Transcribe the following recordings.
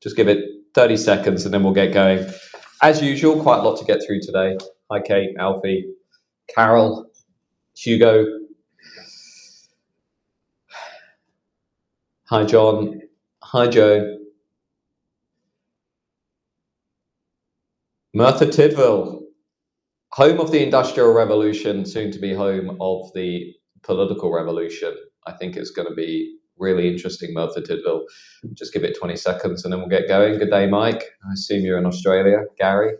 Just give it 30 seconds and then we'll get going. As usual, quite a lot to get through today. Hi, Kate, Alfie, Carol, Hugo. Hi, John. Hi, Joe. Merthyr Tydfil, home of the Industrial Revolution, soon to be home of the political revolution. I think it's going to be really interesting, Merthyr Tydfil. Just give it 20 seconds and then we'll get going. Good day, Mike. I assume you're in Australia. Gary.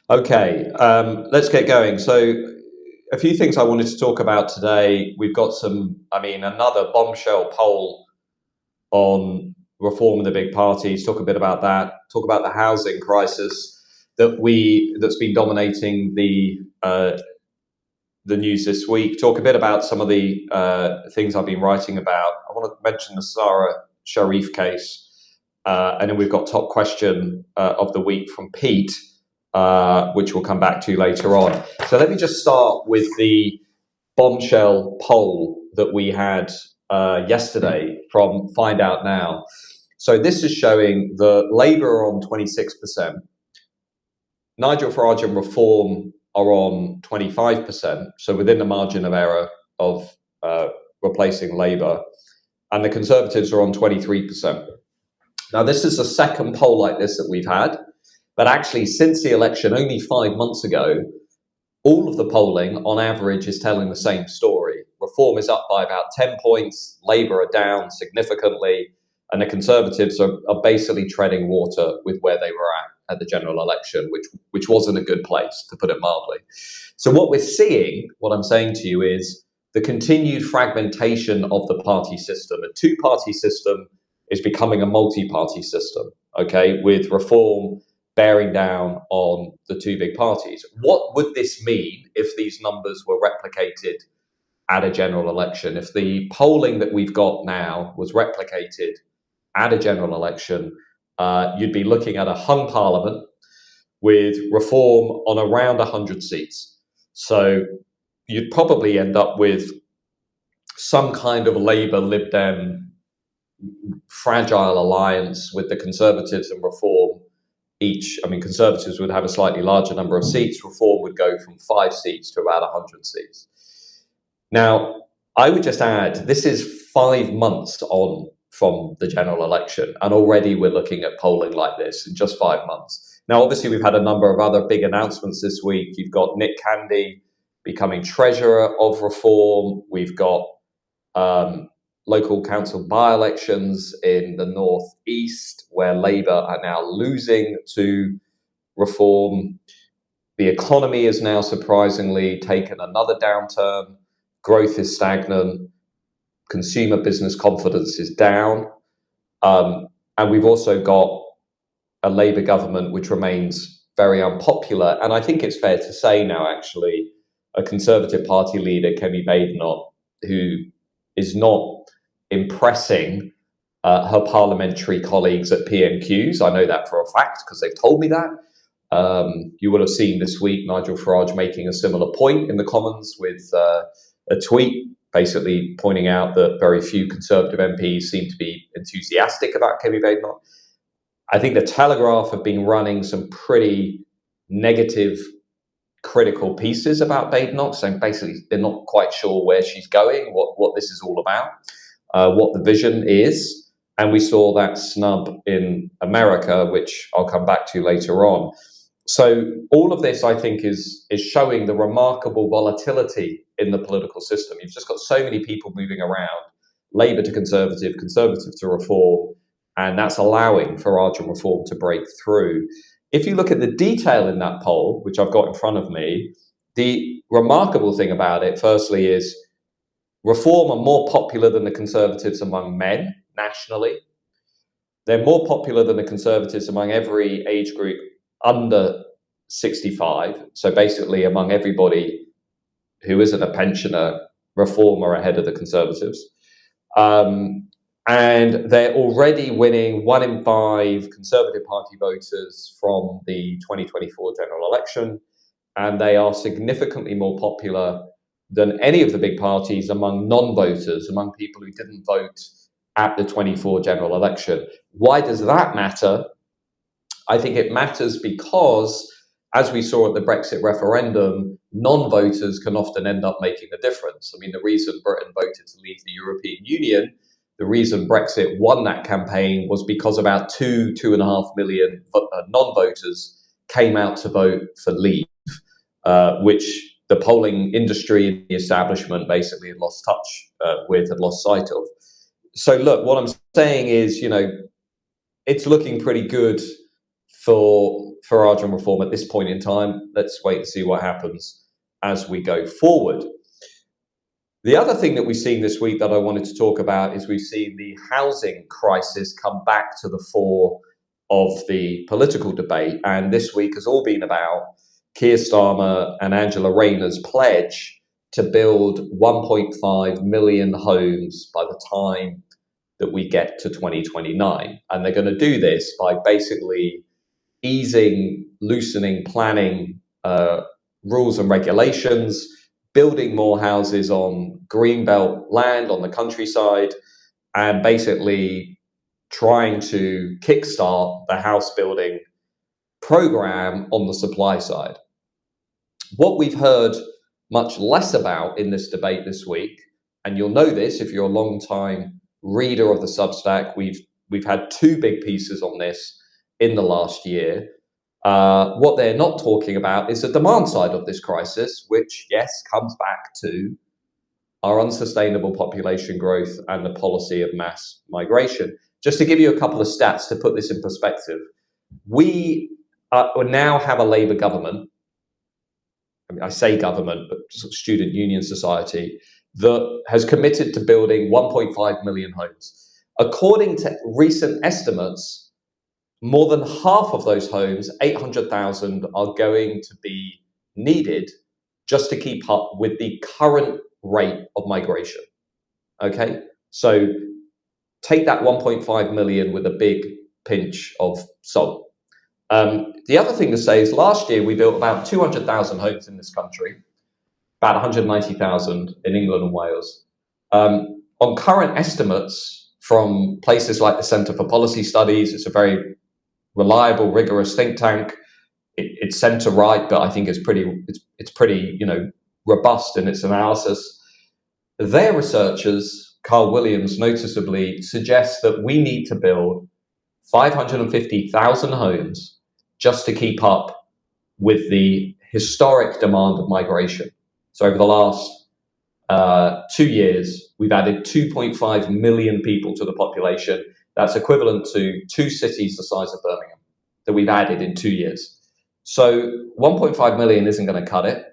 Okay, let's get going. So a few things I wanted to talk about today. We've got another bombshell poll on reform of the big parties. Talk a bit about that. Talk about the housing crisis that's been dominating the news this week. Talk a bit about some of the things I've been writing about. I want to mention the Sarah Sharif case, and then we've got top question of the week from Pete, which we'll come back to later on. So let me just start with the bombshell poll that we had yesterday from Find Out Now. So this is showing the Labour on 26%, Nigel Farage and Reform are on 25%, so within the margin of error of replacing Labour, and the Conservatives are on 23%. Now, this is the second poll like this that we've had, but actually since the election only 5 months ago, all of the polling on average is telling the same story. Reform is up by about 10 points, Labour are down significantly, and the Conservatives are basically treading water with where they were at the general election, which wasn't a good place, to put it mildly. So what we're seeing, what I'm saying to you, is the continued fragmentation of the party system. A two-party system is becoming a multi-party system, okay, with Reform bearing down on the two big parties. What would this mean if these numbers were replicated at a general election? If the polling that we've got now was replicated at a general election, you'd be looking at a hung parliament with Reform on around 100 seats. So you'd probably end up with some kind of Labour-Lib Dem fragile alliance with the Conservatives and Reform each. I mean, Conservatives would have a slightly larger number of seats. Reform would go from 5 seats to about 100 seats. Now, I would just add, this is 5 months on from the general election, and already we're looking at polling like this in just 5 months. Now, obviously, we've had a number of other big announcements this week. You've got Nick Candy becoming treasurer of Reform. We've got local council by-elections in the northeast, where Labour are now losing to Reform. The economy is now surprisingly taken another downturn. Growth is stagnant. Consumer business confidence is down. And we've also got a Labour government which remains very unpopular. And I think it's fair to say now, actually, a Conservative Party leader, Kemi Badenoch, who is not impressing her parliamentary colleagues at PMQs. I know that for a fact because they've told me that. You will have seen this week Nigel Farage making a similar point in the Commons with a tweet basically pointing out that very few Conservative MPs seem to be enthusiastic about Kemi Badenoch. I think the Telegraph have been running some pretty negative, critical pieces about Badenoch, saying basically they're not quite sure where she's going, what this is all about, what the vision is. And we saw that snub in America, which I'll come back to later on. So all of this, I think, is showing the remarkable volatility in the political system. You've just got so many people moving around, Labour to Conservative, Conservative to Reform, and that's allowing Farage and Reform to break through. If you look at the detail in that poll, which I've got in front of me, the remarkable thing about it, firstly, is Reform are more popular than the Conservatives among men nationally. They're more popular than the Conservatives among every age group under 65. So basically, among everybody who isn't a pensioner, Reform are ahead of the Conservatives. And they're already winning 1 in 5 Conservative Party voters from the 2024 general election. And they are significantly more popular than any of the big parties among non-voters, among people who didn't vote at the 24 general election. Why does that matter? I think it matters because, as we saw at the Brexit referendum, non-voters can often end up making a difference. I mean, the reason Britain voted to leave the European Union, the reason Brexit won that campaign was because about 2.5 million non-voters came out to vote for leave, which the polling industry and the establishment basically had lost touch with, had lost sight of. So look, what I'm saying is, it's looking pretty good for Farage and Reform at this point in time. Let's wait and see what happens as we go forward. The other thing that we've seen this week that I wanted to talk about is we've seen the housing crisis come back to the fore of the political debate. And this week has all been about Keir Starmer and Angela Rayner's pledge to build 1.5 million homes by the time that we get to 2029. And they're going to do this by basically loosening planning rules and regulations, building more houses on greenbelt land on the countryside, and basically trying to kickstart the house building program on the supply side. What we've heard much less about in this debate this week, and you'll know this if you're a long-time reader of the Substack, we've had two big pieces on this in the last year. What they're not talking about is the demand side of this crisis, which, yes, comes back to our unsustainable population growth and the policy of mass migration. Just to give you a couple of stats to put this in perspective, we now have a Labour government. I mean, I say government, but student union society, that has committed to building 1.5 million homes. According to recent estimates, more than half of those homes, 800,000, are going to be needed just to keep up with the current rate of migration. Okay, so take that 1.5 million with a big pinch of salt. The other thing to say is last year we built about 200,000 homes in this country, about 190,000 in England and Wales. On current estimates from places like the Centre for Policy Studies, it's a very reliable, rigorous think tank. It's centre right, but I think it's pretty robust in its analysis. Their researchers, Carl Williams noticeably, suggests that we need to build 550,000 homes just to keep up with the historic demand of migration. So over the last 2 years, we've added 2.5 million people to the population. That's equivalent to 2 cities the size of Birmingham that we've added in 2 years. So 1.5 million isn't going to cut it.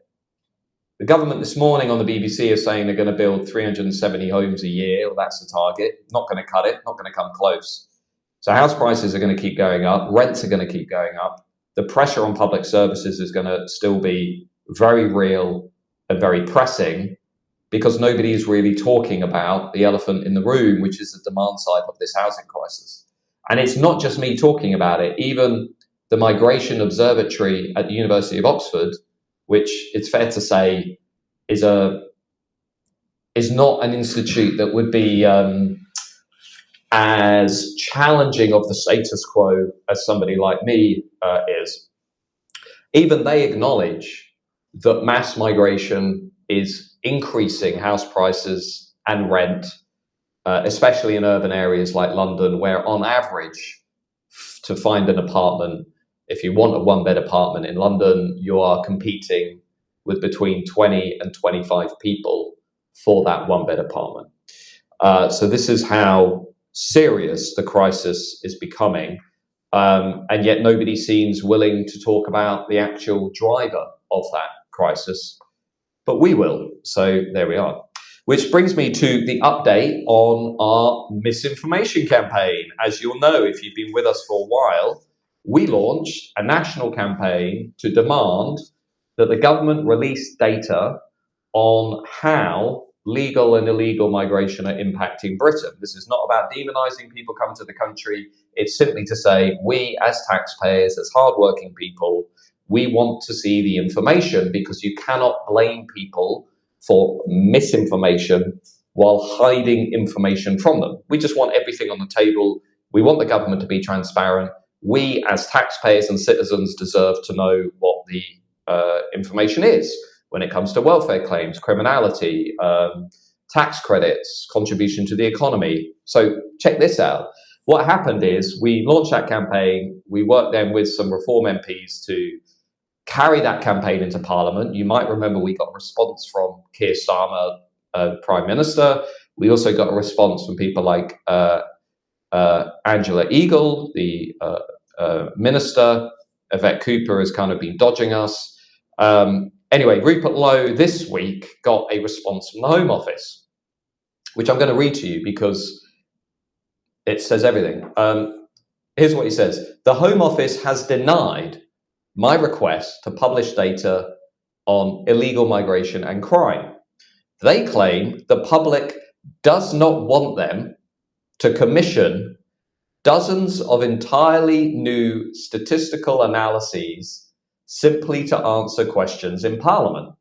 The government this morning on the BBC is saying they're going to build 370 homes a year. Well, that's the target. Not going to cut it, not going to come close. So house prices are going to keep going up. Rents are going to keep going up. The pressure on public services is going to still be very real and very pressing because nobody is really talking about the elephant in the room, which is the demand side of this housing crisis. And it's not just me talking about it. Even the Migration Observatory at the University of Oxford, which it's fair to say is not an institute that would be as challenging of the status quo as somebody like me is. Even they acknowledge that mass migration is increasing house prices and rent, especially in urban areas like London, where on average, to find an apartment, if you want a one-bed apartment in London, you are competing with between 20 and 25 people for that one-bed apartment. So this is how serious the crisis is becoming. And yet nobody seems willing to talk about the actual driver of that crisis. But we will. So there we are. Which brings me to the update on our misinformation campaign. As you'll know, if you've been with us for a while, we launched a national campaign to demand that the government release data on how legal and illegal migration are impacting Britain. This is not about demonizing people coming to the country. It's simply to say, we as taxpayers, as hardworking people, we want to see the information because you cannot blame people for misinformation while hiding information from them. We just want everything on the table. We want the government to be transparent. We, as taxpayers and citizens, deserve to know what the information is when it comes to welfare claims, criminality, tax credits, contribution to the economy. So check this out. What happened is we launched that campaign. We worked then with some Reform MPs to carry that campaign into Parliament. You might remember we got a response from Keir Starmer, Prime Minister. We also got a response from people like Angela Eagle, the Minister. Yvette Cooper has kind of been dodging us. Anyway, Rupert Lowe this week got a response from the Home Office, which I'm going to read to you because it says everything. Here's what he says. The Home Office has denied my request to publish data on illegal migration and crime. They claim the public does not want them to commission dozens of entirely new statistical analyses simply to answer questions in Parliament.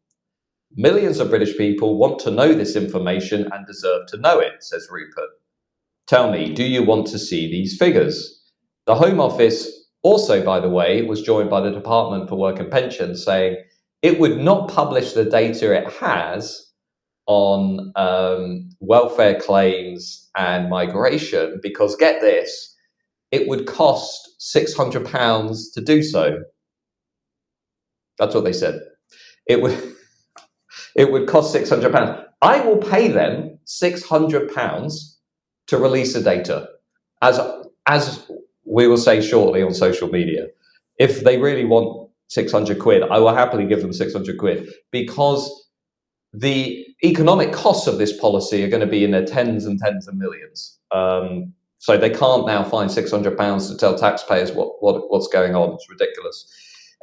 Millions of British people want to know this information and deserve to know it, says Rupert. Tell me, do you want to see these figures? The Home Office also, by the way, was joined by the Department for Work and Pensions saying it would not publish the data it has on welfare claims and migration because, get this, it would cost £600 to do so. That's what they said. It would cost £600. I will pay them £600 to release the data, as we will say shortly on social media. If they really want 600 quid, I will happily give them 600 quid because the economic costs of this policy are going to be in their tens and tens of millions. So they can't now find £600 to tell taxpayers what's going on. It's ridiculous.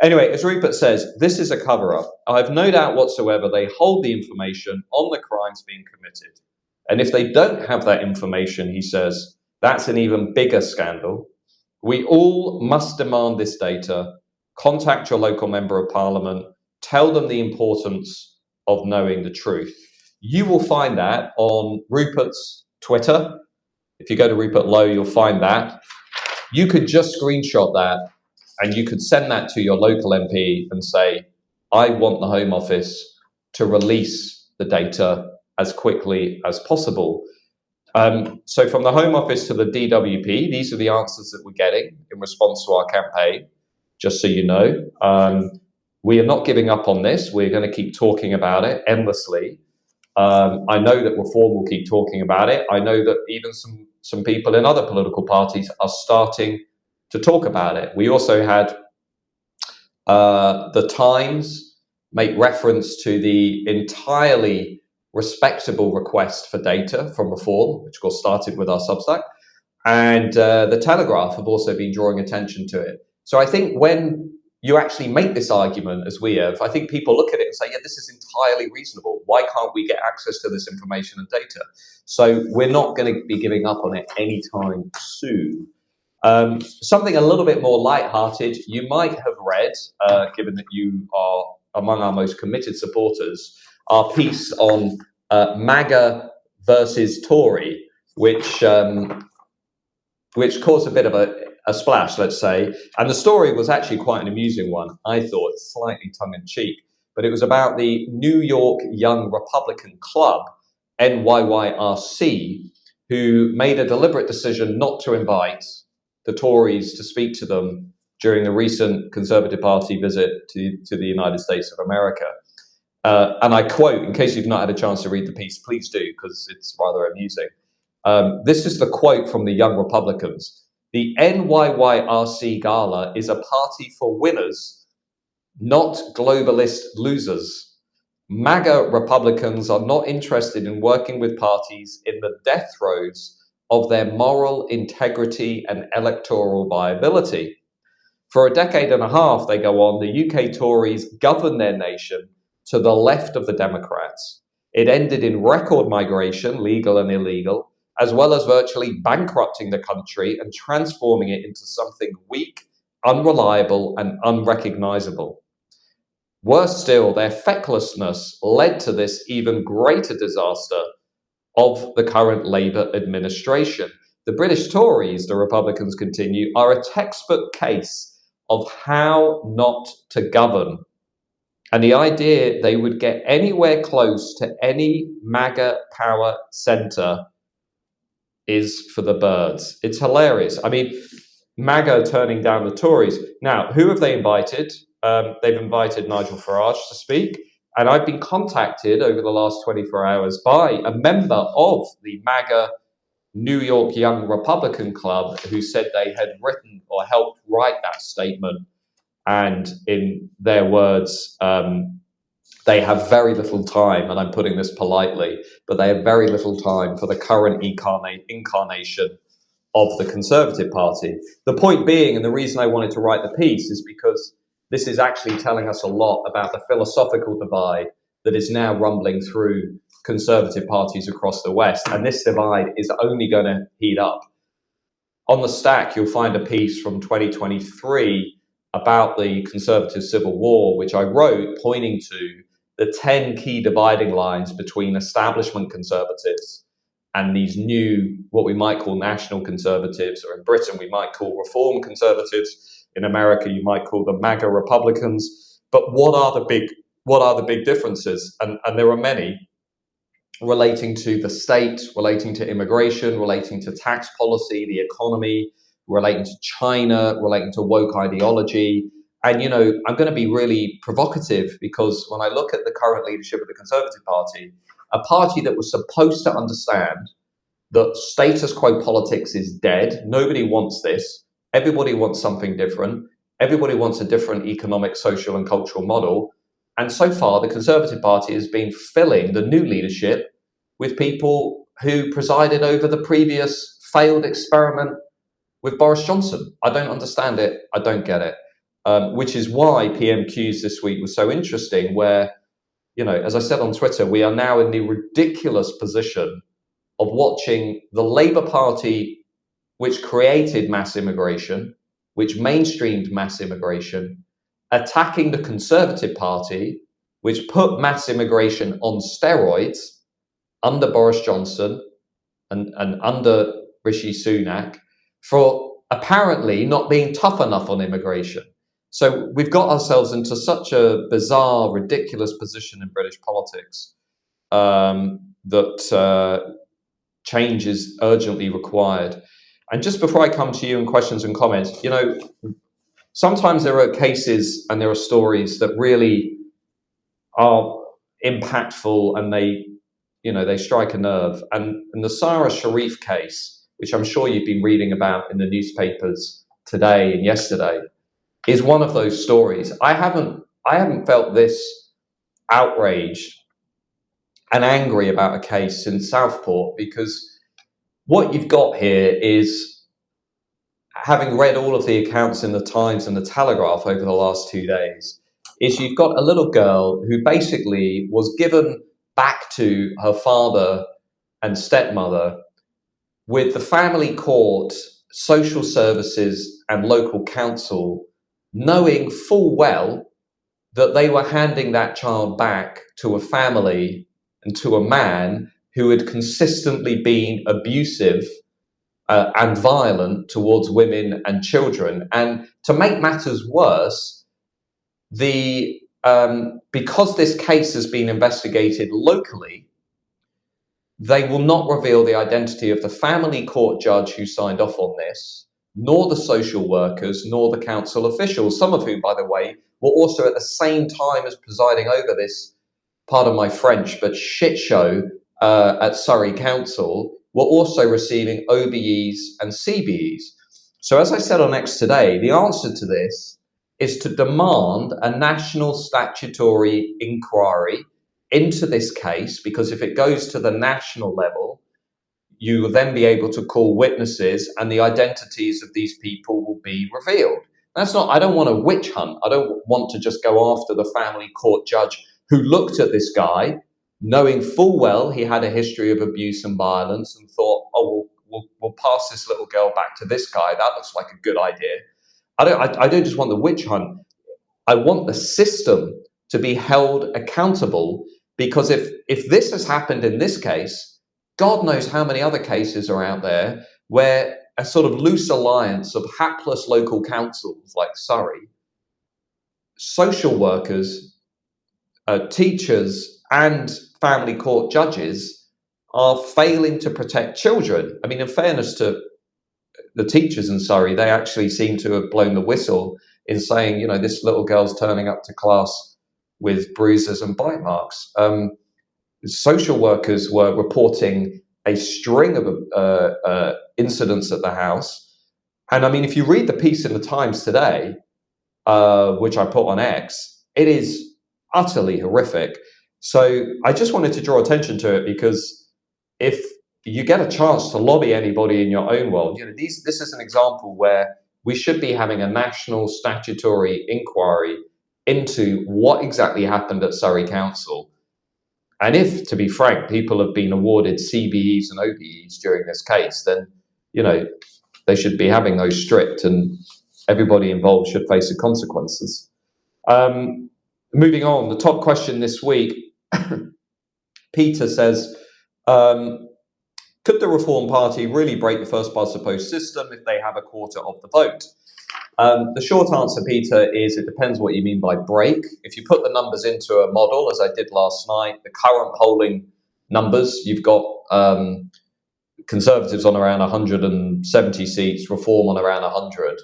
Anyway, as Rupert says, this is a cover-up. I have no doubt whatsoever they hold the information on the crimes being committed. And if they don't have that information, he says, that's an even bigger scandal. We all must demand this data. Contact your local member of parliament. Tell them the importance of knowing the truth. You will find that on Rupert's Twitter. If you go to Rupert Lowe, you'll find that. You could just screenshot that and you could send that to your local MP and say, I want the Home Office to release the data as quickly as possible. So from the Home Office to the DWP, these are the answers that we're getting in response to our campaign, just so you know. We are not giving up on this. We're going to keep talking about it endlessly. I know that Reform will keep talking about it. I know that even some people in other political parties are starting to talk about it. We also had the Times make reference to the entirely respectable request for data from Reform, which of course started with our Substack, and the Telegraph have also been drawing attention to it. So I think when you actually make this argument, as we have, I think people look at it and say, yeah, this is entirely reasonable. Why can't we get access to this information and data? So we're not going to be giving up on it anytime soon. Something a little bit more lighthearted, you might have read, given that you are among our most committed supporters, our piece on MAGA versus Tory, which caused a bit of a splash, let's say. And the story was actually quite an amusing one, I thought, slightly tongue-in-cheek. But it was about the New York Young Republican Club, NYYRC, who made a deliberate decision not to invite the Tories to speak to them during the recent Conservative Party visit to the United States of America. And I quote, in case you've not had a chance to read the piece, please do, because it's rather amusing. This is the quote from the Young Republicans. The NYYRC Gala is a party for winners, not globalist losers. MAGA Republicans are not interested in working with parties in the death throes of their moral integrity and electoral viability. For a decade and a half, they go on, the UK Tories govern their nation to the left of the Democrats. It ended in record migration, legal and illegal, as well as virtually bankrupting the country and transforming it into something weak, unreliable, and unrecognizable. Worse still, their fecklessness led to this even greater disaster of the current Labour administration. The British Tories, the Republicans continue, are a textbook case of how not to govern. And the idea they would get anywhere close to any MAGA power centre is for the birds. It's hilarious. I mean, MAGA turning down the Tories. Now, who have they invited? They've invited Nigel Farage to speak. And I've been contacted over the last 24 hours by a member of the MAGA New York Young Republican Club who said they had written or helped write that statement. And in their words, they have very little time, and I'm putting this politely, but they have very little time for the current incarnation of the Conservative Party. The point being, and the reason I wanted to write the piece, is because this is actually telling us a lot about the philosophical divide that is now rumbling through Conservative parties across the West. And this divide is only going to heat up. On the stack, you'll find a piece from 2023 about the Conservative Civil War, which I wrote pointing to the 10 key dividing lines between establishment Conservatives and these new, what we might call national Conservatives, or in Britain we might call Reform Conservatives. In America, you might call them MAGA Republicans. But what are the big differences? And there are many, relating to the state, relating to immigration, relating to tax policy, the economy, relating to China, relating to woke ideology. And, you know, I'm going to be really provocative because when I look at the current leadership of the Conservative Party, a party that was supposed to understand that status quo politics is dead, nobody wants this, everybody wants something different, everybody wants a different economic, social, and cultural model. And so far, the Conservative Party has been filling the new leadership with people who presided over the previous failed experiment with Boris Johnson. I don't understand it. I don't get it. Which is why PMQs this week was so interesting, where, you know, as I said on Twitter, we are now in the ridiculous position of watching the Labour Party, which created mass immigration, which mainstreamed mass immigration, attacking the Conservative Party, which put mass immigration on steroids under Boris Johnson and under Rishi Sunak, for apparently not being tough enough on immigration. So we've got ourselves into such a bizarre, ridiculous position in British politics that change is urgently required. And just before I come to you in questions and comments, you know, sometimes there are cases and there are stories that really are impactful and they strike a nerve. And the Sarah Sharif case, which I'm sure you've been reading about in the newspapers today and yesterday, is one of those stories. I haven't felt this outraged and angry about a case in Southport, because what you've got here is, having read all of the accounts in the Times and the Telegraph over the last 2 days, is you've got a little girl who basically was given back to her father and stepmother with the family court, social services, and local council knowing full well that they were handing that child back to a family and to a man who had consistently been abusive and violent towards women and children. And to make matters worse, because this case has been investigated locally, they will not reveal the identity of the family court judge who signed off on this, nor the social workers, nor the council officials, some of whom, by the way, were also at the same time as presiding over this, pardon my French, but shit show at Surrey Council, were also receiving OBEs and CBEs. So as I said on X today, the answer to this is to demand a national statutory inquiry into this case, because if it goes to the national level, you will then be able to call witnesses and the identities of these people will be revealed. I don't want a witch hunt. I don't want to just go after the family court judge who looked at this guy, knowing full well he had a history of abuse and violence, and thought, oh, we'll pass this little girl back to this guy. That looks like a good idea. I don't just want the witch hunt. I want the system to be held accountable, because if this has happened in this case, God knows how many other cases are out there where a sort of loose alliance of hapless local councils like Surrey, social workers, teachers, and family court judges are failing to protect children. I mean, in fairness to the teachers in Surrey, they actually seem to have blown the whistle in saying, you know, this little girl's turning up to class with bruises and bite marks. Social workers were reporting a string of incidents at the house. And I mean, if you read the piece in the Times today, which I put on X, it is utterly horrific. So I just wanted to draw attention to it, because if you get a chance to lobby anybody in your own world, you know, this is an example where we should be having a national statutory inquiry into what exactly happened at Surrey Council. And if, to be frank, people have been awarded CBEs and OBEs during this case, then, you know, they should be having those stripped, and everybody involved should face the consequences. Moving on, the top question this week, Peter says, could the Reform Party really break the first past the post system if they have a quarter of the vote? The short answer, Peter, is it depends what you mean by break. If you put the numbers into a model, as I did last night, the current polling numbers, you've got Conservatives on around 170 seats, Reform on around 100.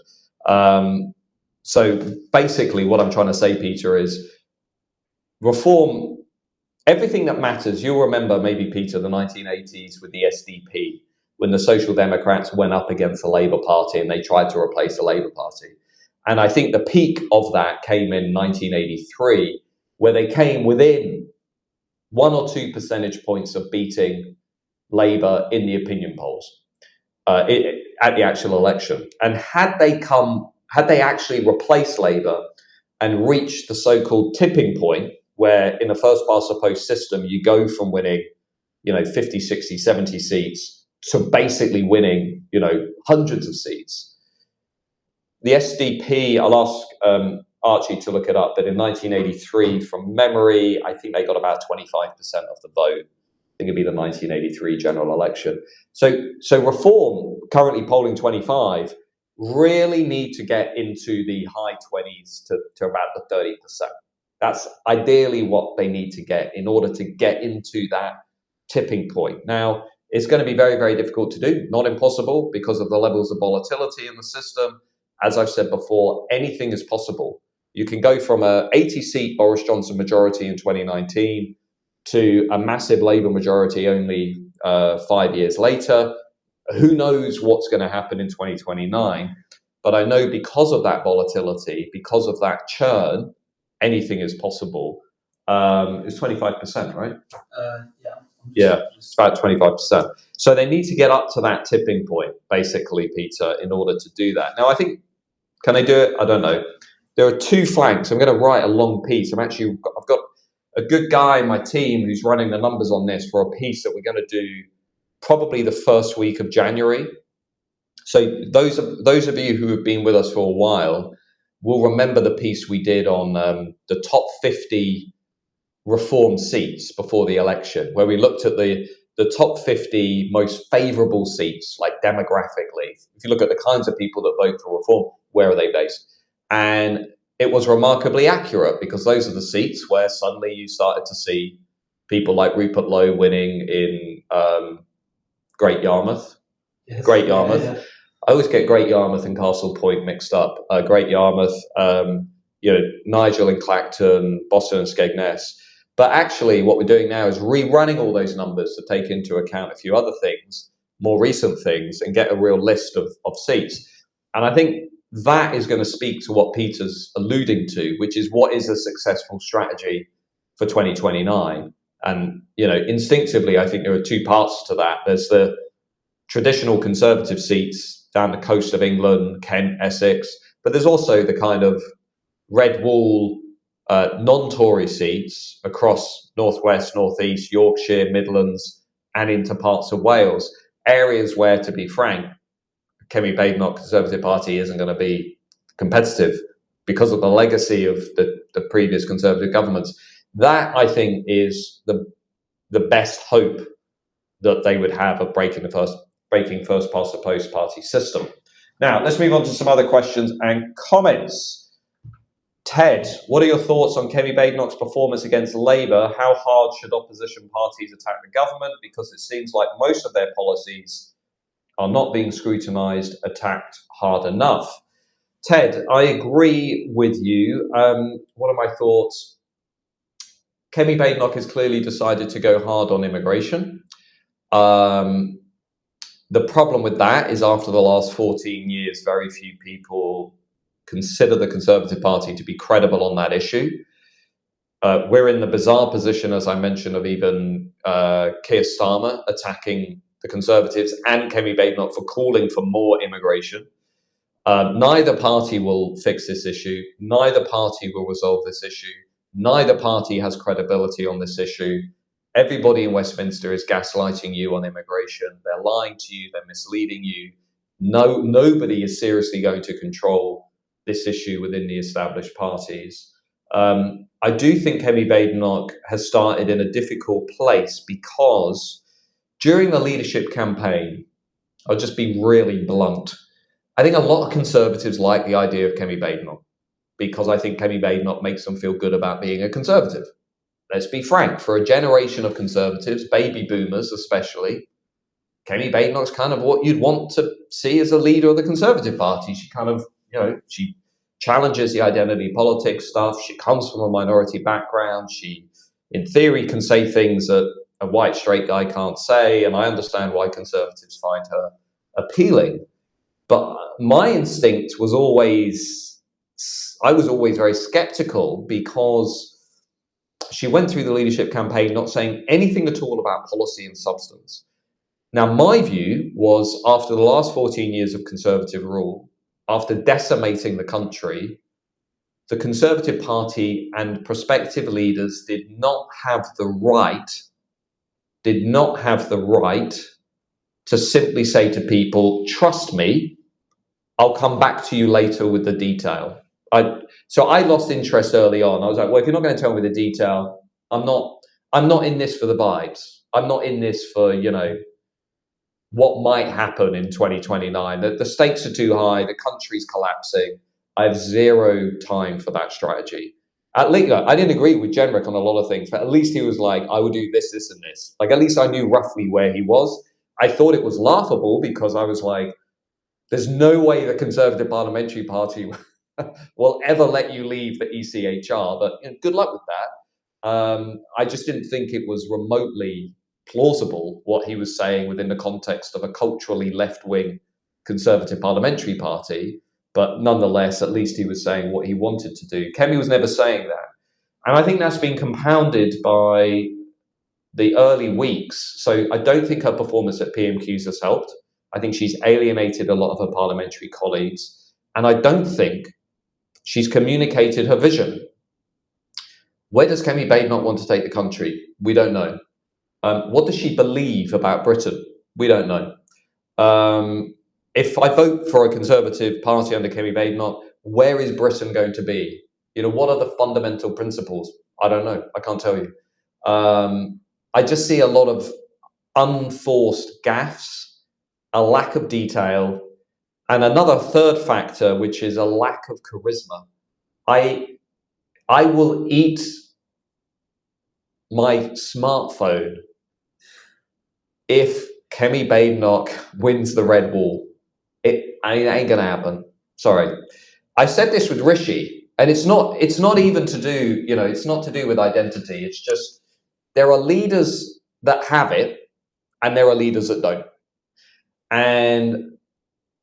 So basically what I'm trying to say, Peter, is Reform, everything that matters. You'll remember maybe, Peter, the 1980s with the SDP, when the Social Democrats went up against the Labour Party and they tried to replace the Labour Party. And I think the peak of that came in 1983, where they came within 1 or 2 percentage points of beating Labour in the opinion polls at the actual election. And had they actually replaced Labour and reached the so-called tipping point, where in the first past the post system, you go from winning, 50, 60, 70 seats to basically winning, hundreds of seats. The SDP, I'll ask Archie to look it up, but in 1983, from memory, I think they got about 25% of the vote. I think it'd be the 1983 general election. So Reform, currently polling 25, really need to get into the high 20s to about the 30%. That's ideally what they need to get in order to get into that tipping point. Now, it's going to be very, very difficult to do, not impossible, because of the levels of volatility in the system. As I've said before, anything is possible. You can go from a 80-seat Boris Johnson majority in 2019 to a massive Labour majority only 5 years later. Who knows what's going to happen in 2029? But I know because of that volatility, because of that churn, anything is possible. It's 25%, right? Yeah, it's about 25%. So they need to get up to that tipping point, basically, Peter, in order to do that. Now, I think, can they do it? I don't know. There are two flanks. I'm going to write a long piece. I've got a good guy in my team who's running the numbers on this for a piece that we're going to do probably the first week of January. So those of you who have been with us for a while will remember the piece we did on the top 50 Reform seats before the election, where we looked at the top 50 most favourable seats, like demographically. If you look at the kinds of people that vote for Reform, where are they based? And it was remarkably accurate, because those are the seats where suddenly you started to see people like Rupert Lowe winning in Great Yarmouth. Yes. Great Yarmouth. Yeah. I always get Great Yarmouth and Castle Point mixed up. Great Yarmouth, Nigel in Clacton, Boston and Skegness. But actually, what we're doing now is rerunning all those numbers to take into account a few other things, more recent things, and get a real list of seats. And I think that is going to speak to what Peter's alluding to, which is what is a successful strategy for 2029. And, instinctively, I think there are two parts to that. There's the traditional Conservative seats down the coast of England, Kent, Essex, but there's also the kind of red wall non-Tory seats across Northwest, Northeast, Yorkshire, Midlands, and into parts of Wales, areas where, to be frank, Kemi Badenoch Conservative Party isn't going to be competitive, because of the legacy of the previous Conservative governments. That, I think, is the best hope that they would have of breaking first past the post party system. Now, let's move on to some other questions and comments. Ted, what are your thoughts on Kemi Badenoch's performance against Labour? How hard should opposition parties attack the government? Because it seems like most of their policies are not being scrutinised, attacked hard enough. Ted, I agree with you. What are my thoughts? Kemi Badenoch has clearly decided to go hard on immigration. The problem with that is after the last 14 years, very few people consider the Conservative Party to be credible on that issue. We're in the bizarre position, as I mentioned, of even Keir Starmer attacking the Conservatives and Kemi Badenoch for calling for more immigration. Neither party will fix this issue. Neither party will resolve this issue. Neither party has credibility on this issue. Everybody in Westminster is gaslighting you on immigration. They're lying to you. They're misleading you. Nobody is seriously going to control this issue within the established parties. I do think Kemi Badenoch has started in a difficult place because during the leadership campaign, I'll just be really blunt, I think a lot of Conservatives like the idea of Kemi Badenoch because I think Kemi Badenoch makes them feel good about being a Conservative. Let's be frank, for a generation of Conservatives, baby boomers especially, Kemi Badenoch's kind of what you'd want to see as a leader of the Conservative Party. She kind of, she challenges the identity politics stuff. She comes from a minority background. She, in theory, can say things that a white straight guy can't say. And I understand why Conservatives find her appealing. But my instinct was I was always very skeptical because she went through the leadership campaign not saying anything at all about policy and substance. Now, my view was after the last 14 years of Conservative rule, after decimating the country, the Conservative Party and prospective leaders did not have the right to simply say to people, trust me, I'll come back to you later with the detail. So I lost interest early on. I was like, well, if you're not going to tell me the detail, I'm not in this for the vibes. I'm not in this for, what might happen in 2029. The stakes are too high. The country's collapsing. I have zero time for that strategy. At least I didn't agree with Jenrick on a lot of things, but at least he was like, I would do this, this, and this. Like, at least I knew roughly where he was. I thought it was laughable because I was like, there's no way the Conservative Parliamentary Party will ever let you leave the ECHR, but good luck with that. I just didn't think it was remotely plausible what he was saying within the context of a culturally left-wing Conservative Parliamentary Party, but nonetheless, at least he was saying what he wanted to do. Kemi was never saying that. And I think that's been compounded by the early weeks. So I don't think her performance at PMQs has helped. I think she's alienated a lot of her parliamentary colleagues. And I don't think she's communicated her vision. Where does Kemi Badenoch want to take the country? We don't know. What does she believe about Britain? We don't know. If I vote for a Conservative Party under Kemi Badenoch, where is Britain going to be? What are the fundamental principles? I don't know. I can't tell you. I just see a lot of unforced gaffes, a lack of detail, and another third factor, which is a lack of charisma. I will eat my smartphone if Kemi Badenoch wins the red wall. It ain't gonna happen. Sorry. I said this with Rishi, and it's not even to do, it's not to do with identity. It's just there are leaders that have it, and there are leaders that don't. And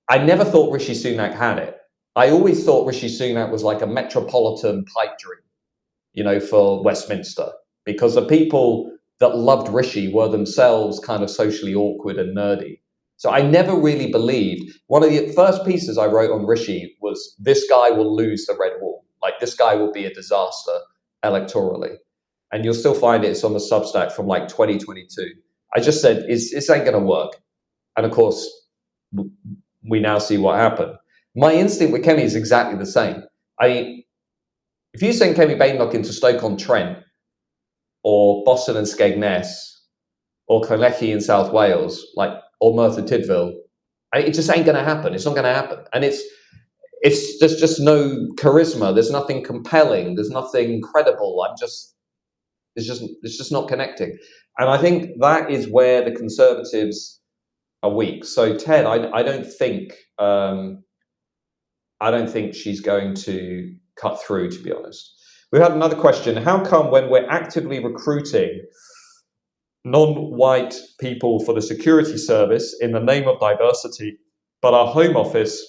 I never thought Rishi Sunak had it. I always thought Rishi Sunak was like a metropolitan pipe dream, for Westminster, because the people that loved Rishi were themselves kind of socially awkward and nerdy. So I never really believed. One of the first pieces I wrote on Rishi was, this guy will lose the red wall. Like, this guy will be a disaster electorally. And you'll still find it's on the Substack from like 2022. I just said, this ain't going to work. And of course, we now see what happened. My instinct with Kemi is exactly the same. If you send Kemi Badenoch into Stoke-on-Trent or Boston and Skegness or Llanelli in South Wales, or Merthyr Tydfil, it just ain't going to happen. It's not going to happen. And there's just no charisma. There's nothing compelling. There's nothing credible. It's just not connecting. And I think that is where the Conservatives are weak. So Ted, I don't think she's going to cut through, to be honest. We had another question. How come when we're actively recruiting non-white people for the security service in the name of diversity, but our Home Office,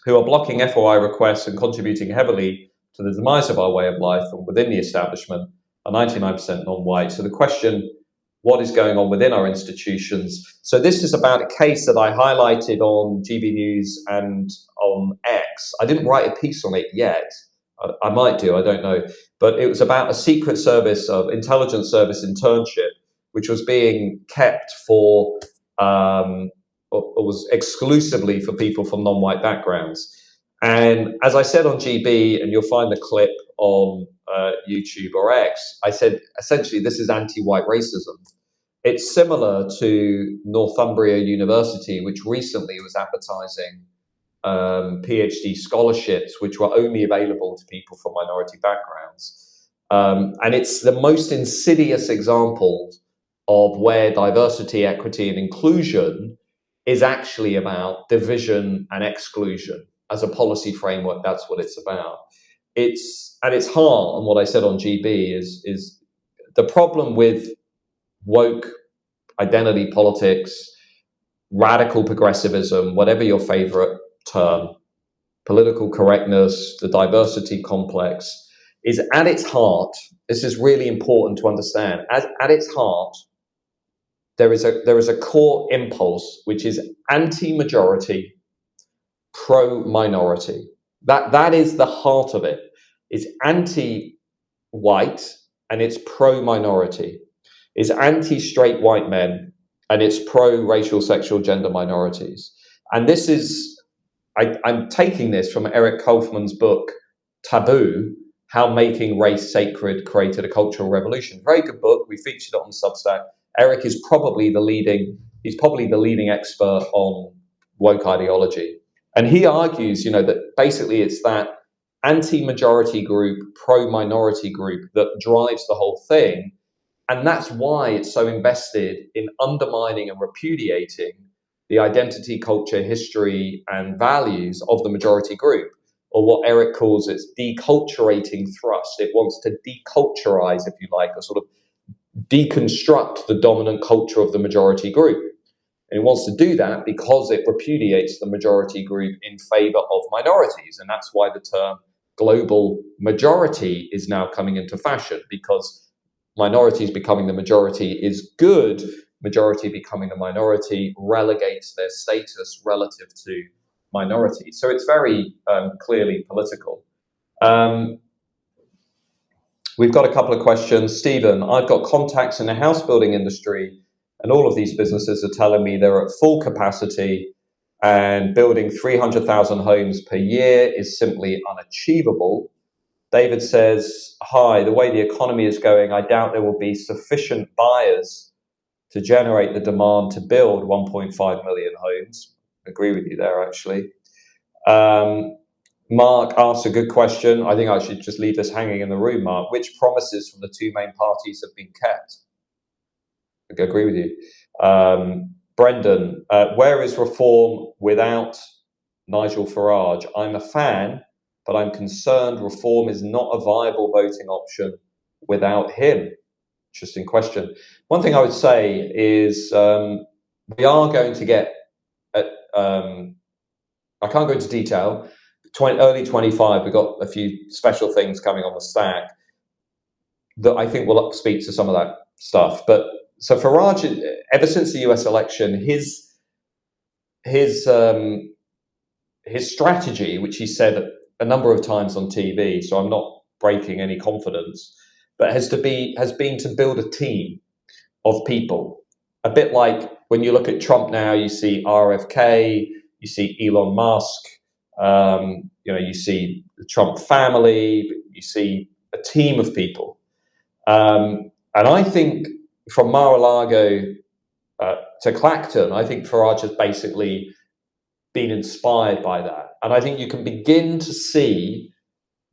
who are blocking FOI requests and contributing heavily to the demise of our way of life from within the establishment, are 99% non-white? So the question, what is going on within our institutions? So this is about a case that I highlighted on GB News and on X. I didn't write a piece on it yet. I might do, I don't know. But it was about a Secret Service, intelligence service internship, which was being kept for, or was exclusively for people from non-white backgrounds. And as I said on GB, and you'll find the clip on YouTube or X, I said, essentially, this is anti-white racism. It's similar to Northumbria University, which recently was advertising PhD scholarships, which were only available to people from minority backgrounds. And it's the most insidious example of where diversity, equity, and inclusion is actually about division and exclusion. As a policy framework, that's what it's about. It's at its heart, and what I said on GB is the problem with woke identity politics, radical progressivism, whatever your favorite term, political correctness, the diversity complex, is at its heart. This is really important to understand. At its heart, there is a core impulse which is anti-majority, pro-minority. That is the heart of it. It's anti-white and it's pro-minority. It's anti-straight white men and it's pro-racial, sexual, gender minorities. And this is, I'm taking this from Eric Kaufman's book, Taboo, How Making Race Sacred Created a Cultural Revolution. Very good book. We featured it on Substack. Eric is probably the leading expert on woke ideology. And he argues, that basically it's that anti-majority group, pro-minority group that drives the whole thing. And that's why it's so invested in undermining and repudiating the identity, culture, history, and values of the majority group, or what Eric calls its deculturating thrust. It wants to deculturize, if you like, or sort of deconstruct the dominant culture of the majority group. And it wants to do that because it repudiates the majority group in favor of minorities. And that's why the term global majority is now coming into fashion, because minorities becoming the majority is good. Majority becoming the minority relegates their status relative to minority. So it's very clearly political. We've got a couple of questions. Stephen, I've got contacts in the house building industry, and all of these businesses are telling me they're at full capacity, and building 300,000 homes per year is simply unachievable. David says, hi, the way the economy is going, I doubt there will be sufficient buyers to generate the demand to build 1.5 million homes. I agree with you there, actually. Mark asked a good question. I think I should just leave this hanging in the room, Mark. Which promises from the two main parties have been kept? I agree with you. Brendan, where is reform without Nigel Farage? I'm a fan, but I'm concerned reform is not a viable voting option without him. Interesting question. One thing I would say is we are going to get, I can't go into detail, early 25, we've got a few special things coming on the stack that I think will speak to some of that stuff. But so Farage, ever since the US election, his strategy, which he said a number of times on TV, so I'm not breaking any confidence, but has been to build a team of people. A bit like when you look at Trump now, you see RFK, you see Elon Musk, you see the Trump family, you see a team of people. And I think from Mar-a-Lago to Clacton, I think Farage has basically been inspired by that. And I think you can begin to see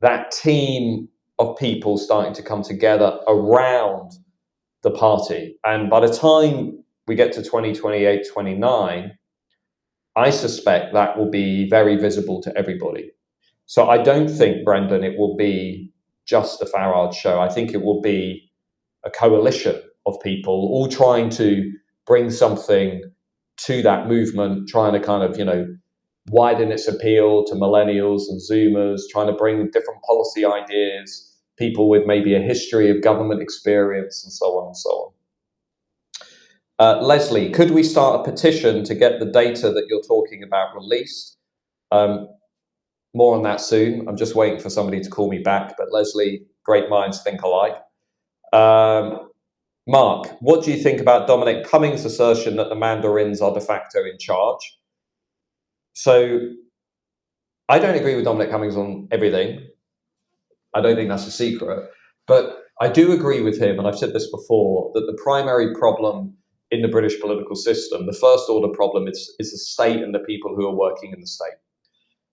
that team of people starting to come together around the party. And by the time we get to 2028, 29, I suspect that will be very visible to everybody. So I don't think, Brendan, it will be just the Farage show. I think it will be a coalition of people all trying to bring something to that movement, trying to kind of, widen its appeal to millennials and Zoomers, trying to bring different policy ideas, people with maybe a history of government experience, and so on and so on. Leslie, could we start a petition to get the data that you're talking about released? More on that soon. I'm just waiting for somebody to call me back. But Leslie, great minds think alike. Mark, what do you think about Dominic Cummings' assertion that the Mandarins are de facto in charge? So I don't agree with Dominic Cummings on everything. I don't think that's a secret. But I do agree with him, and I've said this before, that the primary problem in the British political system, the first order problem, is the state and the people who are working in the state.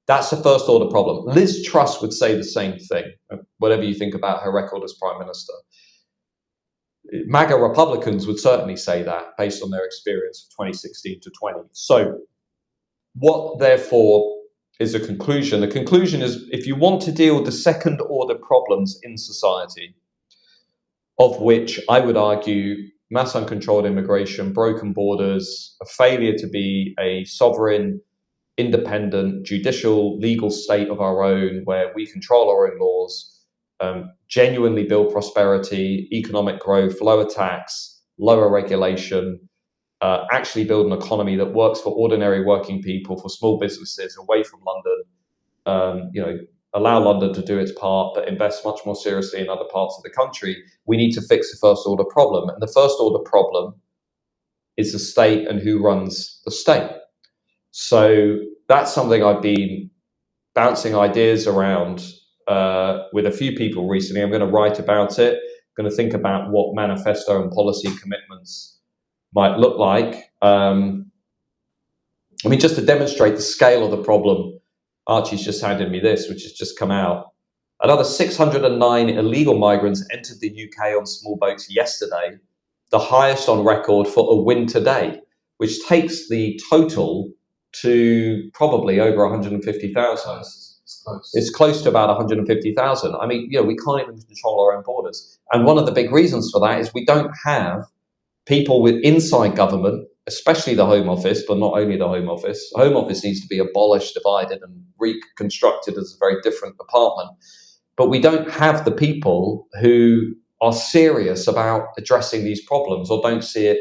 That's the first order problem. Liz Truss would say the same thing, whatever you think about her record as Prime Minister. MAGA Republicans would certainly say that based on their experience of 2016 to 20. So what, therefore, is the conclusion? The conclusion is, if you want to deal with the second order problems in society, of which I would argue mass uncontrolled immigration, broken borders, a failure to be a sovereign, independent, judicial, legal state of our own, where we control our own laws, genuinely build prosperity, economic growth, lower tax, lower regulation, actually build an economy that works for ordinary working people, for small businesses away from London, allow London to do its part, but invest much more seriously in other parts of the country. We need to fix the first order problem. And the first order problem is the state and who runs the state. So that's something I've been bouncing ideas around with a few people recently. I'm going to write about it. I'm going to think about what manifesto and policy commitments might look like. Just to demonstrate the scale of the problem, Archie's just handed me this, which has just come out. Another 609 illegal migrants entered the UK on small boats yesterday, the highest on record for a winter day, which takes the total to probably over 150,000. It's close to about 150,000. We can't even control our own borders. And one of the big reasons for that is we don't have people with inside government, especially the Home Office, but not only the Home Office. The Home Office needs to be abolished, divided, and reconstructed as a very different department. But we don't have the people who are serious about addressing these problems, or don't see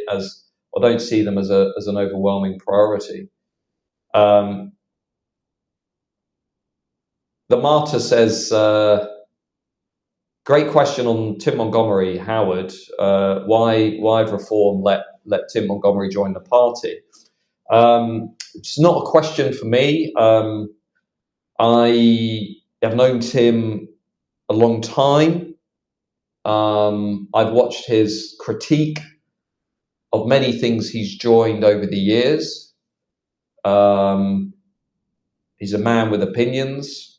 them as an overwhelming priority. The Martyr says, great question on Tim Montgomery, Howard. Why have Reform let Tim Montgomery join the party? It's not a question for me. I have known Tim a long time. I've watched his critique of many things he's joined over the years. He's a man with opinions.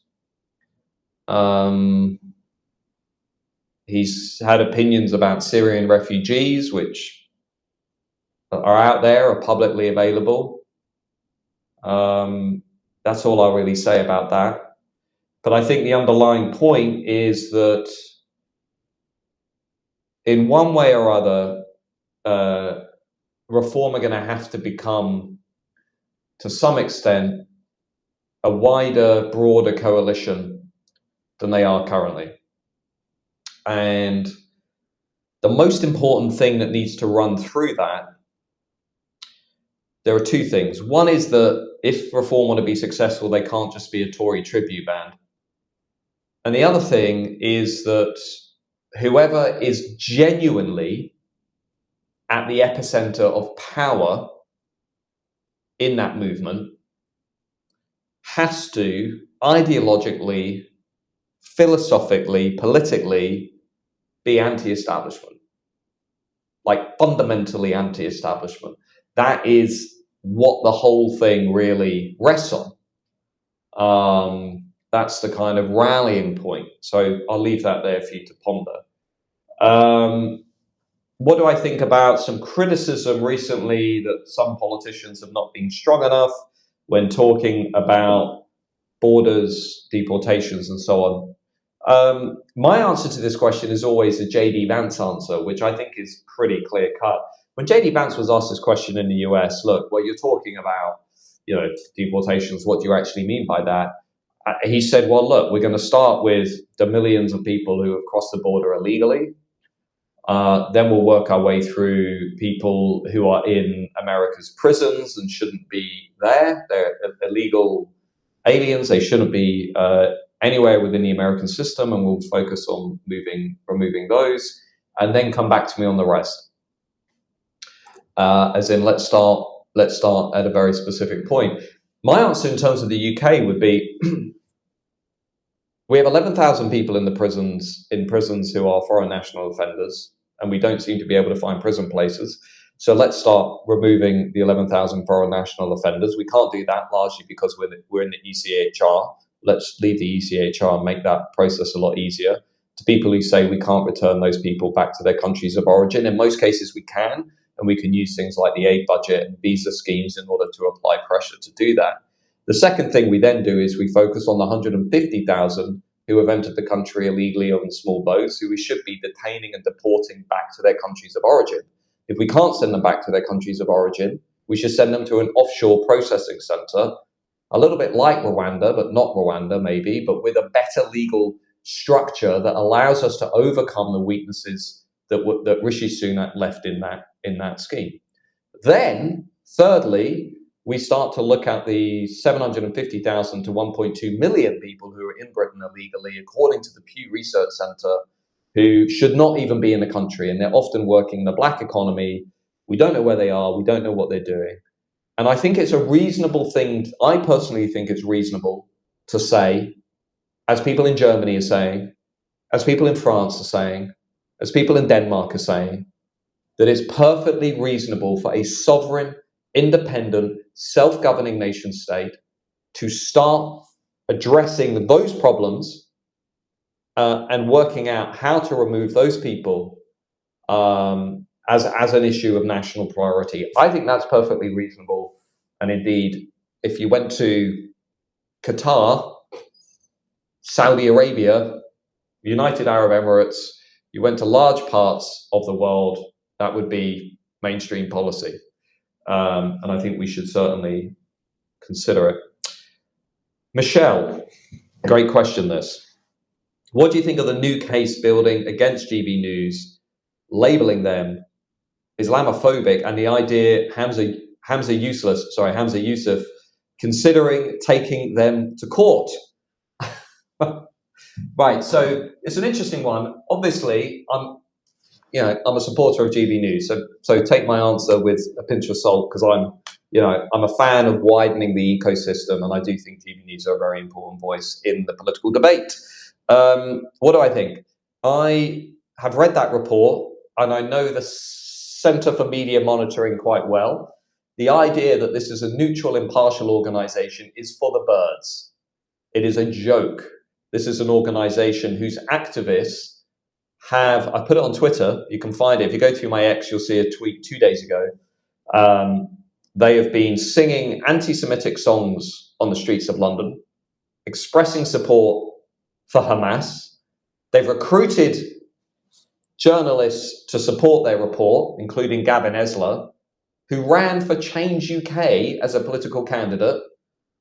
He's had opinions about Syrian refugees, which are out there, are publicly available. That's all I'll really say about that. But I think the underlying point is that in one way or other, Reform are going to have to become, to some extent, a wider, broader coalition than they are currently. And the most important thing that needs to run through that, there are two things. One is that if Reform want to be successful, they can't just be a Tory tribute band. And the other thing is that whoever is genuinely at the epicenter of power in that movement has to ideologically, philosophically, politically be anti-establishment, like fundamentally anti-establishment. That is what the whole thing really rests on. That's the kind of rallying point. So I'll leave that there for you to ponder. What do I think about some criticism recently that some politicians have not been strong enough when talking about borders, deportations, and so on? My answer to this question is always a JD Vance answer, which I think is pretty clear cut. When JD Vance was asked this question in the US, look, well, you're talking about, deportations. What do you actually mean by that? He said, well, look, we're going to start with the millions of people who have crossed the border illegally. Then we'll work our way through people who are in America's prisons and shouldn't be there. They're illegal aliens. They shouldn't be anywhere within the American system, and we'll focus on removing those, and then come back to me on the rest. As in, let's start at a very specific point. My answer in terms of the UK would be we have 11,000 people in prisons who are foreign national offenders, and we don't seem to be able to find prison places. So let's start removing the 11,000 foreign national offenders. We can't do that largely because we're in the ECHR. Let's leave the ECHR and make that process a lot easier. To people who say we can't return those people back to their countries of origin, in most cases we can, and we can use things like the aid budget and visa schemes in order to apply pressure to do that. The second thing we then do is we focus on the 150,000 who have entered the country illegally on small boats, who we should be detaining and deporting back to their countries of origin. If we can't send them back to their countries of origin, we should send them to an offshore processing center, a little bit like Rwanda, but not Rwanda maybe, but with a better legal structure that allows us to overcome the weaknesses that Rishi Sunak left in that scheme. Then, thirdly, we start to look at the 750,000 to 1.2 million people who are in Britain illegally, according to the Pew Research Centre, who should not even be in the country, and they're often working in the black economy. We don't know where they are. We don't know what they're doing. And I think it's a reasonable thing. I personally think it's reasonable to say, as people in Germany are saying, as people in France are saying, as people in Denmark are saying, that it's perfectly reasonable for a sovereign, independent, self-governing nation state to start addressing those problems and working out how to remove those people as an issue of national priority. I think that's perfectly reasonable. And indeed, if you went to Qatar, Saudi Arabia, United Arab Emirates, you went to large parts of the world, that would be mainstream policy. And I think we should certainly consider it. Michelle, great question this. What do you think of the new case building against GB News, labeling them Islamophobic, and the idea Hamza Yusuf considering taking them to court? Right, so it's an interesting one. Obviously, I'm a supporter of GB News, so take my answer with a pinch of salt, because I'm a fan of widening the ecosystem, and I do think GB News are a very important voice in the political debate. What do I think? I have read that report, and I know the Centre for Media Monitoring quite well. The idea that this is a neutral, impartial organization is for the birds. It is a joke. This is an organization whose activists I put it on Twitter, you can find it. If you go through my X, you'll see a tweet 2 days ago. They have been singing anti-Semitic songs on the streets of London, expressing support for Hamas. They've recruited journalists to support their report, including Gavin Esler, who ran for Change UK as a political candidate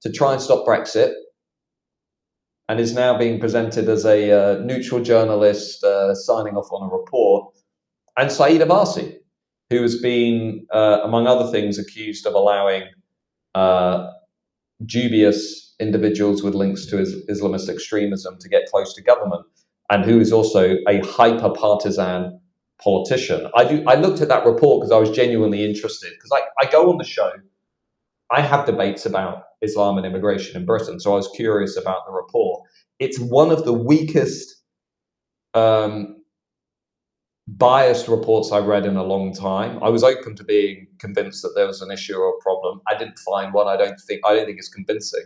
to try and stop Brexit, and is now being presented as a neutral journalist signing off on a report. And Saeed Abbasi, who has been, among other things, accused of allowing dubious individuals with links to Islamist extremism to get close to government, and who is also a hyper-partisan politician. I looked at that report because I was genuinely interested, because I go on the show I have debates about Islam and immigration in Britain, so I was curious about the report. It's one of the weakest biased reports I've read in a long time. I was open to being convinced that there was an issue or a problem. I didn't find one. I don't think it's convincing.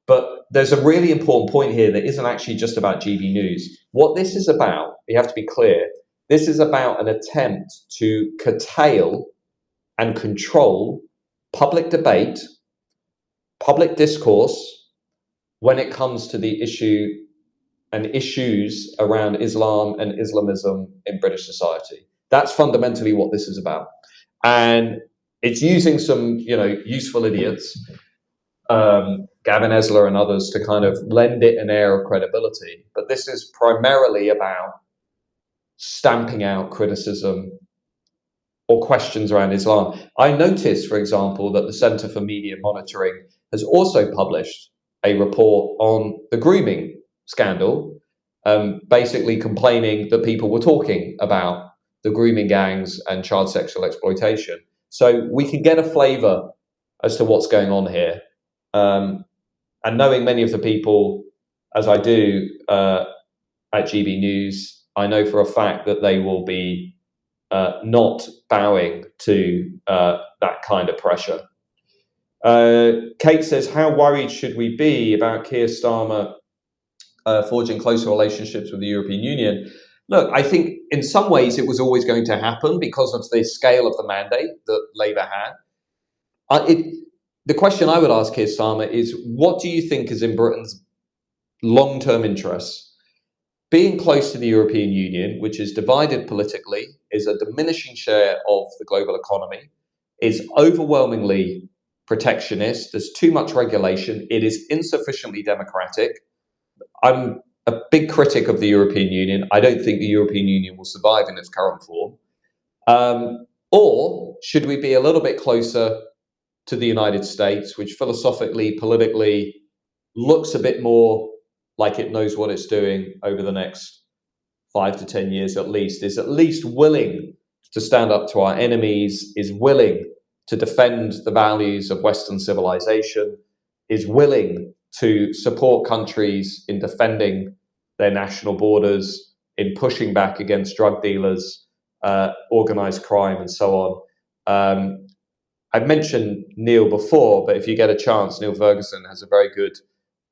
But there's a really important point here that isn't actually just about GB News. What this is about, you have to be clear, this is about an attempt to curtail and control public debate, public discourse when it comes to the issue and issues around Islam and Islamism in British society. That's fundamentally what this is about. And it's using some, useful idiots, Gavin Esler and others, to kind of lend it an air of credibility. But this is primarily about stamping out criticism or questions around Islam. I noticed, for example, that the Centre for Media Monitoring has also published a report on the grooming scandal, basically complaining that people were talking about the grooming gangs and child sexual exploitation. So we can get a flavour as to what's going on here. And knowing many of the people, as I do, at GB News, I know for a fact that they will be not bowing to that kind of pressure. Kate says, how worried should we be about Keir Starmer forging closer relationships with the European Union? Look, I think in some ways it was always going to happen because of the scale of the mandate that Labour had. The question I would ask Keir Starmer is, what do you think is in Britain's long-term interests? Being close to the European Union, which is divided politically, is a diminishing share of the global economy, is overwhelmingly protectionist, there's too much regulation, it is insufficiently democratic. I'm a big critic of the European Union. I don't think the European Union will survive in its current form. Or should we be a little bit closer to the United States, which philosophically, politically, looks a bit more like it knows what it's doing over the next 5 to 10 years at least, is at least willing to stand up to our enemies, is willing to defend the values of Western civilization, is willing to support countries in defending their national borders, in pushing back against drug dealers, organized crime, and so on. I've mentioned Neil before, but if you get a chance, Neil Ferguson has a very good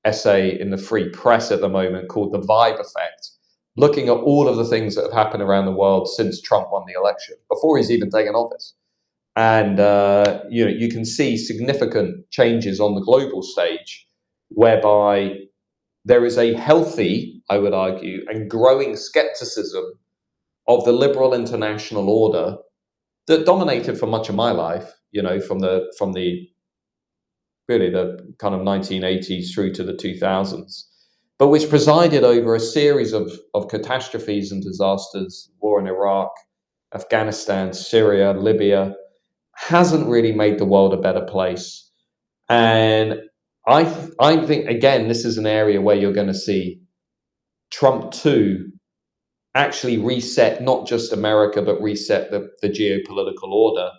essay in the Free Press at the moment called The Vibe Effect, looking at all of the things that have happened around the world since Trump won the election, before he's even taken office. And you can see significant changes on the global stage, whereby there is a healthy, I would argue, and growing skepticism of the liberal international order that dominated for much of my life, from the really the kind of 1980s through to the 2000s, but which presided over a series of catastrophes and disasters, war in Iraq, Afghanistan, Syria, Libya, hasn't really made the world a better place. And I think, again, this is an area where you're going to see Trump 2 actually reset not just America, but reset the geopolitical order.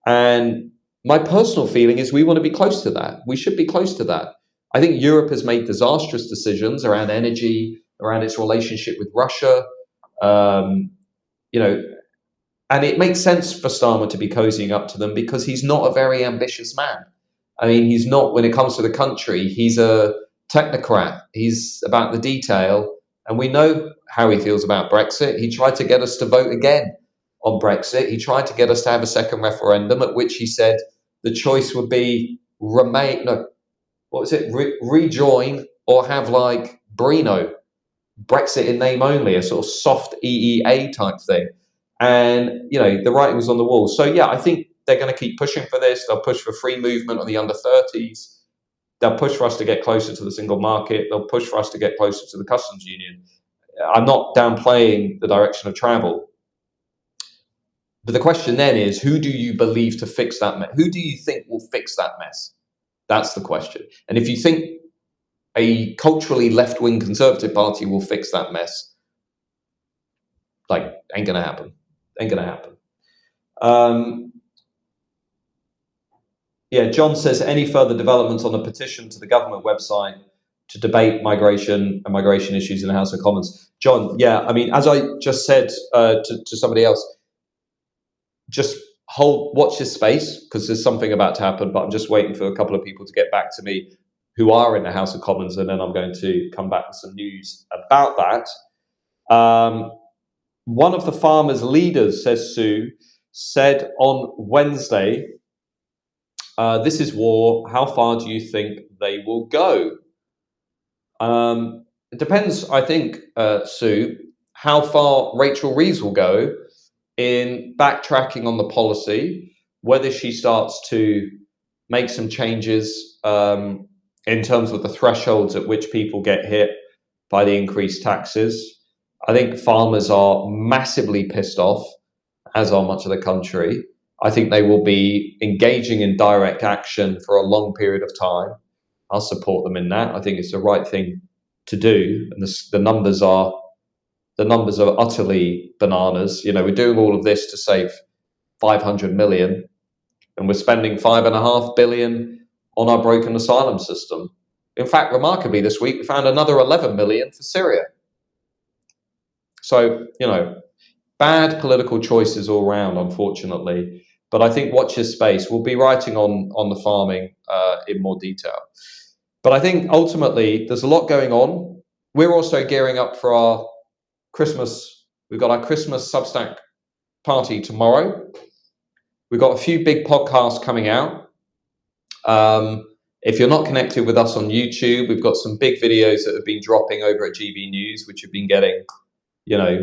And my personal feeling is we want to be close to that. We should be close to that. I think Europe has made disastrous decisions around energy, around its relationship with Russia. And it makes sense for Starmer to be cozying up to them because he's not a very ambitious man. I mean, he's not, when it comes to the country, he's a technocrat. He's about the detail. And we know how he feels about Brexit. He tried to get us to vote again on Brexit. He tried to get us to have a second referendum, at which he said the choice would be rejoin or have like Brino, Brexit in name only, a sort of soft EEA type thing. And, the writing was on the wall. So, yeah, I think they're going to keep pushing for this. They'll push for free movement on the under 30s. They'll push for us to get closer to the single market. They'll push for us to get closer to the customs union. I'm not downplaying the direction of travel. But the question then is, who do you believe to fix that mess? Who do you think will fix that mess? That's the question. And if you think a culturally left-wing Conservative Party will fix that mess, ain't going to happen. Ain't going to happen. Yeah, John says any further developments on the petition to the government website to debate migration and migration issues in the House of Commons. John, yeah, I mean, as I just said to somebody else, just watch this space because there's something about to happen, but I'm just waiting for a couple of people to get back to me who are in the House of Commons, and then I'm going to come back with some news about that. One of the farmers' leaders, says Sue, said on Wednesday, this is war. How far do you think they will go? It depends, I think, Sue, how far Rachel Reeves will go in backtracking on the policy, whether she starts to make some changes in terms of the thresholds at which people get hit by the increased taxes. I think farmers are massively pissed off, as are much of the country. I think they will be engaging in direct action for a long period of time. I'll support them in that. I think it's the right thing to do, and the numbers are utterly bananas. You know, we're doing all of this to save 500 million, and we're spending 5.5 billion on our broken asylum system. In fact, remarkably, this week we found another 11 million for Syria. So, you know, bad political choices all round, unfortunately. But I think watch this space. We'll be writing on the farming in more detail. But I think ultimately there's a lot going on. We're also gearing up for our Christmas. We've got our Christmas Substack party tomorrow. We've got a few big podcasts coming out. If you're not connected with us on YouTube, we've got some big videos that have been dropping over at GB News, which have been getting, you know,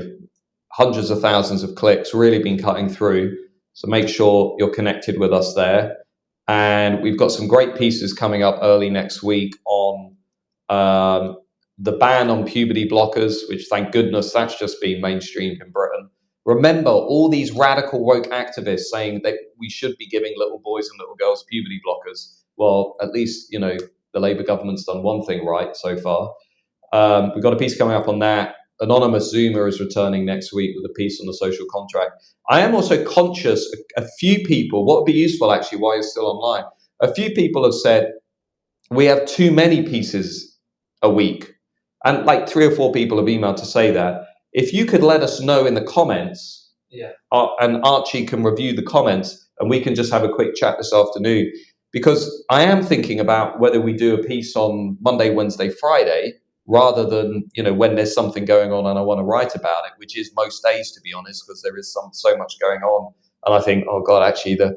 hundreds of thousands of clicks, really been cutting through. So make sure you're connected with us there. And we've got some great pieces coming up early next week on the ban on puberty blockers, which thank goodness that's just been mainstreamed in Britain. Remember all these radical woke activists saying that we should be giving little boys and little girls puberty blockers. Well, at least, you know, the Labour government's done one thing right so far. We've got a piece coming up on that. Anonymous Zoomer is returning next week with a piece on the social contract. I am also conscious, a few people, what would be useful actually while you're still online, a few people have said, we have too many pieces a week. And like 3 or 4 people have emailed to say that. If you could let us know in the comments, and Archie can review the comments, and we can just have a quick chat this afternoon. Because I am thinking about whether we do a piece on Monday, Wednesday, Friday, rather than, you know, when there's something going on and I want to write about it, which is most days, to be honest, because there is so much going on. And I think, oh God, actually the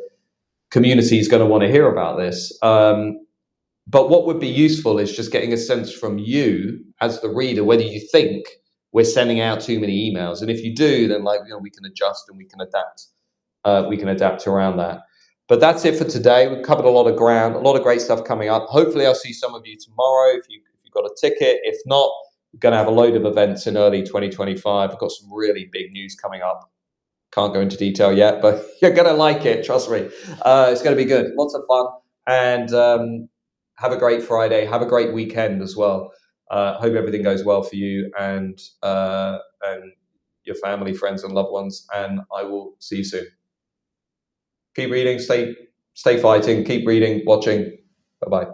community is going to want to hear about this. But what would be useful is just getting a sense from you as the reader, whether you think we're sending out too many emails. And if you do, then we can adjust and we can adapt around that. But that's it for today. We've covered a lot of ground, a lot of great stuff coming up. Hopefully I'll see some of you tomorrow if you've got a ticket. If not, we're going to have a load of events in early 2025. We've got some really big news coming up. Can't go into detail yet, but you're going to like it. Trust me. It's going to be good. Lots of fun. And have a great Friday. Have a great weekend as well. Hope everything goes well for you and your family, friends, and loved ones. And I will see you soon. Keep reading. Stay fighting. Keep reading, watching. Bye-bye.